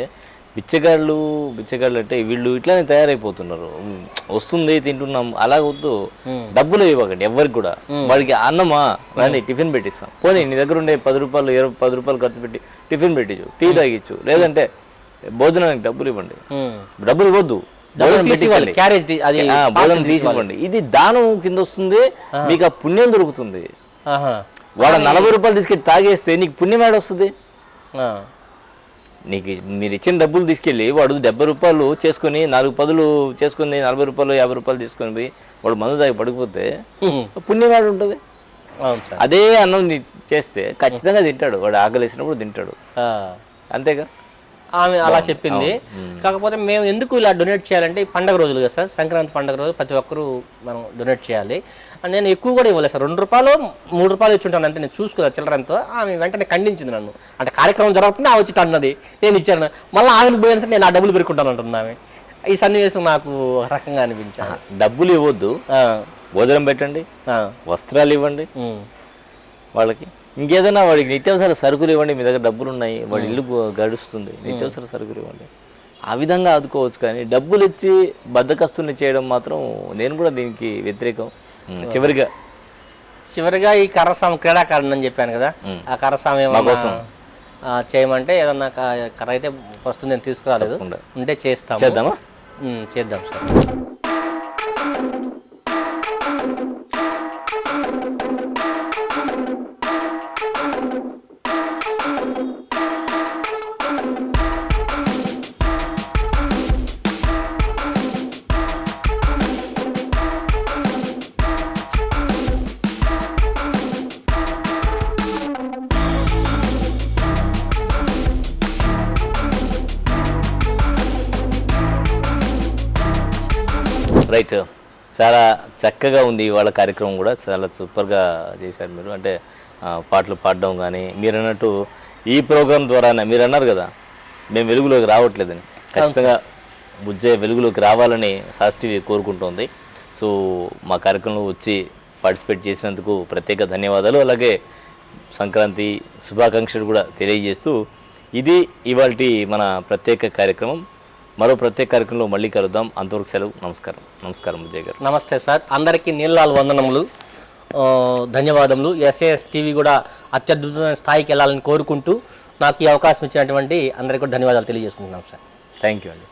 బిచ్చగాళ్ళు అంటే వీళ్ళు ఇట్లానే తయారైపోతున్నారు. వస్తుంది తింటున్నాం అలా వద్దు, డబ్బులు ఇవ్వకండి ఎవరికి కూడా. వాడికి అన్నమా కానీ టిఫిన్ పెట్టిస్తాం, పోనీ నీ దగ్గర ఉండే 10 రూపాయలు 10 రూపాయలు ఖర్చు పెట్టి టిఫిన్ పెట్టించు, టీ తాగించు, లేదంటే భోజనానికి డబ్బులు ఇవ్వండి. డబ్బులు ఇవ్వద్దు, భోజనం తీసివ్వండి. ఇది దానం కింద వస్తుంది, మీకు ఆ పుణ్యం దొరుకుతుంది. వాడు 40 రూపాయలు తీసుకెళ్ళి తాగేస్తే నీకు పుణ్యం ఏడ వస్తుంది? నీకు మీరు ఇచ్చిన డబ్బులు తీసుకెళ్ళి వాడు 70 రూపాయలు చేసుకొని 4 పదులు చేసుకుని 40 రూపాయలు 50 రూపాయలు తీసుకొని పోయి వాడు మందు తాగి పడిపోతే పుణ్యం ఏడ ఉంటుంది? అదే అన్నం చేస్తే ఖచ్చితంగా తింటాడు, వాడు ఆకలి వేసినప్పుడు తింటాడు. అంతేగా ఆమె అలా చెప్పింది. కాకపోతే మేము ఎందుకు ఇలా డొనేట్ చేయాలంటే ఈ పండుగ రోజులు కదా సార్, సంక్రాంతి పండుగ రోజు ప్రతి ఒక్కరూ మనం డొనేట్ చేయాలి. నేను ఎక్కువ కూడా ఇవ్వలేదు సార్, 2 రూపాయలు 3 రూపాయలు ఇచ్చి ఉంటాను అంతే. నేను చూసుకోలేదు చిల్లరంతో. ఆమె వెంటనే ఖండించింది నన్ను. అంటే కార్యక్రమం జరుగుతుంది ఆ వచ్చి అన్నది, నేను ఇచ్చాను. మళ్ళీ ఆమెను పోయిన సార్ నేను ఆ డబ్బులు పెరుకుంటాను అంటుంది ఆమె. ఈ సన్నివేశం నాకు రకంగా అనిపించాను. డబ్బులు ఇవ్వద్దు, భోజనం పెట్టండి, వస్త్రాలు ఇవ్వండి వాళ్ళకి. ఇంకేదైనా వాడికి నిత్యావసర సరుకులు ఇవ్వండి. మీ దగ్గర డబ్బులు ఉన్నాయి, వాడి ఇల్లు గడుస్తుంది, నిత్యావసర సరుకులు ఇవ్వండి. ఆ విధంగా ఆదుకోవచ్చు. కానీ డబ్బులు ఇచ్చి బద్దకస్తుల్ని చేయడం మాత్రం నేను కూడా దీనికి వ్యతిరేకం. చివరిగా ఈ కర్రస్వామి క్రీడాకారుడు అని చెప్పాను కదా, ఆ కర్రస్వామి చేయమంటే ఏదన్నా కర్ర అయితే ఫస్ట్ నేను తీసుకురాలేదు, ఉంటే చేద్దాం సార్. రైట్, చాలా చక్కగా ఉంది వాళ్ళ కార్యక్రమం కూడా, చాలా సూపర్గా చేశారు మీరు. అంటే పాటలు పాడడం కానీ, మీరు అన్నట్టు ఈ ప్రోగ్రాం ద్వారానే మీరు అన్నారు కదా మేము వెలుగులోకి రావట్లేదని, ఖచ్చితంగా బుజ్జయ్య వెలుగులోకి రావాలని సాస్ టీవీ కోరుకుంటోంది. సో మా కార్యక్రమంలో వచ్చి పార్టిసిపేట్ చేసినందుకు ప్రత్యేక ధన్యవాదాలు. అలాగే సంక్రాంతి శుభాకాంక్షలు కూడా తెలియజేస్తూ ఇది ఇవాల్టి మన ప్రత్యేక కార్యక్రమం. మరో ప్రత్యేక కార్యక్రమంలో మళ్ళీ కలుద్దాం. అంతవరకు సెలవు. నమస్కారం బుజ్జయ్య గారు. నమస్తే సార్, అందరికీ నీళ్ళాలు వందనములు, ధన్యవాదములు. ఎస్ఏఎస్ టీవీ కూడా అత్యద్భుతమైన స్థాయికి వెళ్ళాలని కోరుకుంటూ నాకు ఈ అవకాశం ఇచ్చినటువంటి అందరికీ కూడా ధన్యవాదాలు తెలియజేసుకుంటున్నాం సార్. థ్యాంక్ యూ అండి.